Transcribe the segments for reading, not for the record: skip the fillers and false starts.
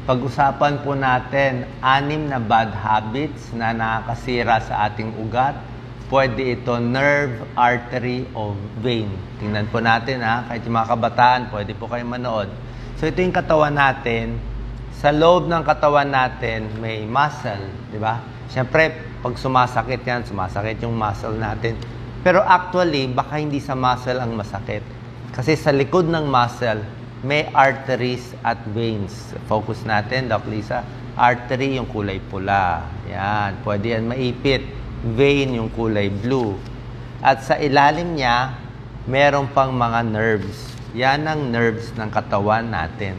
Pag-usapan po natin 6 na bad habits na nakakasira sa ating ugat. Pwede ito nerve, artery, o vein. Tingnan po natin kahit yung mga kabataan, pwede po kayo manood. So ito yung katawan natin. Sa loob ng katawan natin, may muscle, di ba? Siyempre, pag sumasakit yan, sumasakit yung muscle natin. Pero actually, baka hindi sa muscle ang masakit. Kasi sa likod ng muscle, may arteries at veins. Focus natin, Doc Lisa. Artery, yung kulay pula. Yan, pwede yan maipit. Vein, yung kulay blue. At sa ilalim niya, meron pang mga nerves. Yan ang nerves ng katawan natin.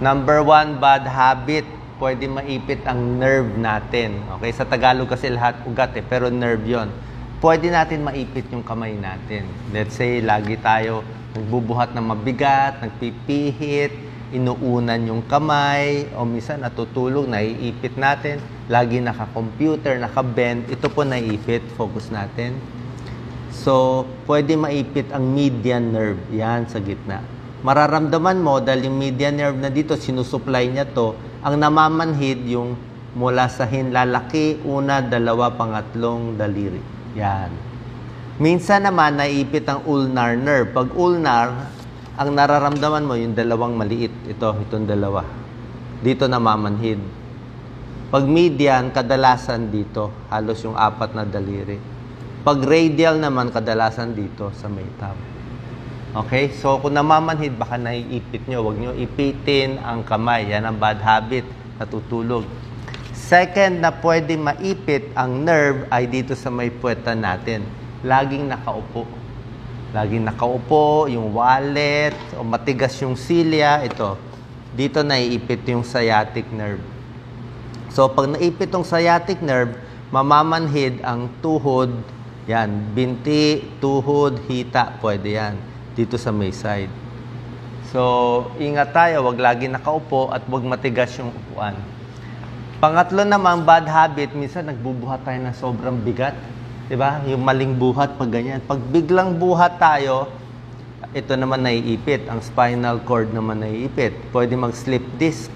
Number 1 bad habit, pwede maipit ang nerve natin. Okay, sa Tagalog kasi lahat ugat pero nerve yon. Pwede natin maipit yung kamay natin. Let's say, lagi tayo nagbubuhat ng mabigat, nagpipihit, inuunan yung kamay, o minsan natutulog, naiipit natin. Lagi naka-computer, naka-bend, ito po naiipit, focus natin. So, pwede maipit ang median nerve, yan sa gitna. Mararamdaman mo dahil yung median nerve na dito, sinusupply niya to, ang namamanhid yung mula sa hinlalaki, 1, 2, 3 daliri. Yan. Minsan naman, naiipit ang ulnar nerve. Pag ulnar, ang nararamdaman mo, yung dalawang maliit. Itong dalawa. Dito namamanhid. Pag median, kadalasan dito. Halos yung 4 na daliri. Pag radial naman, kadalasan dito sa may thumb. Okay? So, kung namamanhid, baka naiipit nyo. Huwag nyo ipitin ang kamay. Yan ang bad habit. Natutulog. Second na pwede maipit ang nerve ay dito sa may puweta natin. Laging nakaupo. Laging nakaupo, yung wallet, o matigas yung silya, ito. Dito naiipit yung sciatic nerve. So, pag naipit yung sciatic nerve, mamamanhid ang tuhod, yan, binti, tuhod, hita, pwede yan. Dito sa may side. So, ingat tayo, wag laging nakaupo at wag matigas yung upuan. Pangatlo naman, bad habit, minsan nagbubuhat tayo ng sobrang bigat. Diba? Yung maling buhat pag ganyan. Pag biglang buhat tayo, ito naman naiipit. Ang spinal cord naman naiipit. Pwede mag-slip disc.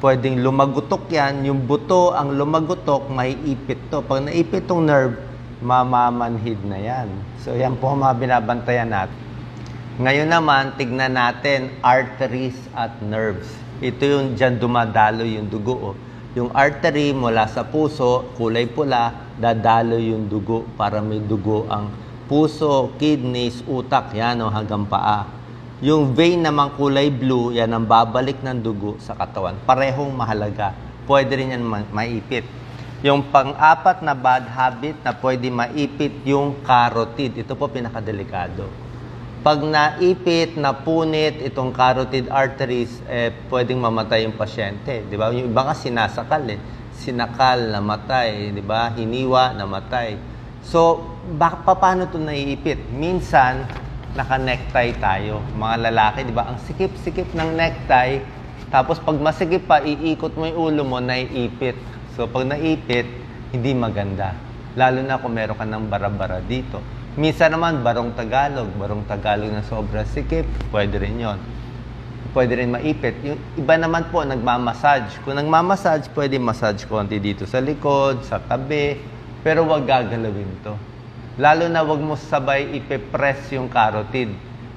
Pwedeng lumagutok yan. Yung buto, ang lumagutok, maiipit to. Pag naipit tong nerve, mamamanhid na yan. So, yan po ang mga binabantayan natin. Ngayon naman, tignan natin arteries at nerves. Ito yung dyan dumadalo yung dugo. Yung artery mula sa puso, kulay pula, dadalo yung dugo para may dugo ang puso, kidneys, utak, yan hanggang paa. Yung vein naman kulay blue, yan ang babalik ng dugo sa katawan. Parehong mahalaga. Pwede rin yan maipit. Yung pang-apat na bad habit na pwede maipit yung carotid. Ito po pinakadelikado. Pag naipit, napunit itong carotid arteries, pwedeng mamatay yung pasyente. Di ba? Yung iba nga sinasakal Sinakal, namatay. Di ba? Hiniwa, namatay. So, paano ito naiipit? Minsan, naka-necktie tayo. Mga lalaki, di ba? Ang sikip-sikip ng necktie. Tapos, pag masikip pa, iikot mo yung ulo mo, naiipit. So, pag naipit, hindi maganda. Lalo na kung meron ka ng bara-bara dito. Minsan naman, barong Tagalog na sobrang sikip, pwede rin yon. Pwede rin maipit. Yung iba naman po, nagmamassage. Kung nagmamassage, pwede massage konti dito sa likod, sa tabi, pero wag gagalawin to. Lalo na wag mo sabay ipipress yung carotid.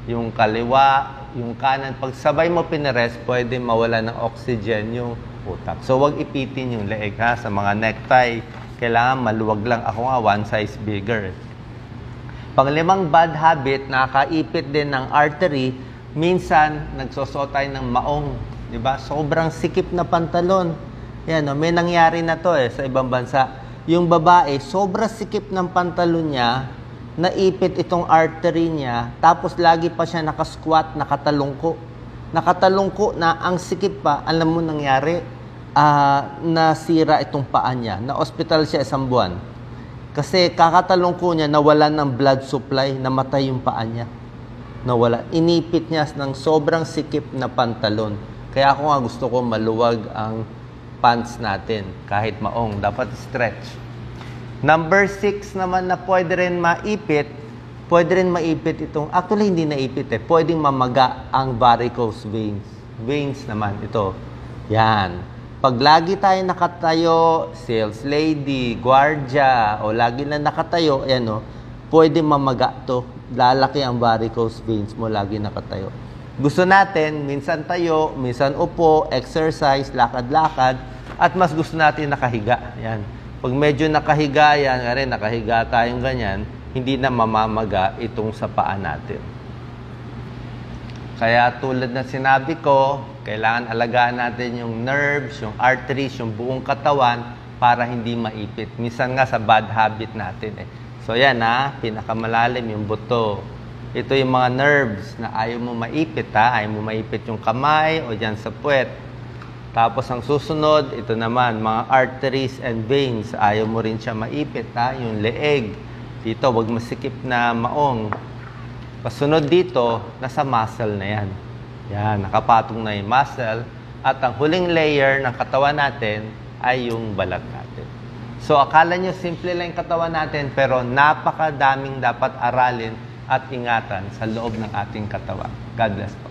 Yung kaliwa, yung kanan. Pag sabay mo pinress, pwede mawala ng oxygen yung utak. So, wag ipitin yung leeg sa mga necktie. Kailangan maluwag lang. Ako nga, one size bigger. Panglimang bad habit, nakakaipit din ng artery, minsan nagsusuot tayo ng maong, di ba? Sobrang sikip na pantalon. Yan, may nangyari na to sa ibang bansa. Yung babae, sobrang sikip ng pantalon niya, naipit itong artery niya, tapos lagi pa siya nakasquat, nakatalungko. Nakatalungko na ang sikip pa, alam mo nangyari, nasira itong paa niya. Na-hospital siya 1 buwan. Kasi kakatalungko niya, nawalan ng blood supply, namatay yung paa niya. Nawala. Inipit niya ng sobrang sikip na pantalon. Kaya ako nga gusto ko maluwag ang pants natin. Kahit maong, dapat stretch. Number 6 naman na pwede rin maipit itong, actually hindi naipit pwedeng mamaga ang varicose veins. veins naman, ito. Yan. Pag lagi tayo nakatayo, sales lady, guardia, o lagi na nakatayo, ayan o, pwede mamaga to. Lalaki ang varicose veins mo lagi nakatayo. Gusto natin, minsan tayo, minsan upo, exercise, lakad-lakad, at mas gusto natin nakahiga. Yan. Pag medyo nakahiga yan, nakahiga tayong ganyan, hindi na mamamaga itong sa paa natin. Kaya tulad na sinabi ko, kailangan alagaan natin yung nerves, yung arteries, yung buong katawan para hindi maipit. Minsan nga sa bad habit natin eh. So yan pinakamalalim yung buto. Ito yung mga nerves na ayaw mo maipit ayaw mo maipit yung kamay o dyan sa puwet. Tapos ang susunod, ito naman, mga arteries and veins. Ayaw mo rin siya maipit yung leeg. Dito, wag masikip na maong. Pasunod dito, nasa muscle na yan. Yan, nakapatong na yung muscle. At ang huling layer ng katawan natin ay yung balat natin. So, akala nyo simple lang yung katawan natin, pero napakadaming dapat aralin at ingatan sa loob ng ating katawan. God bless po.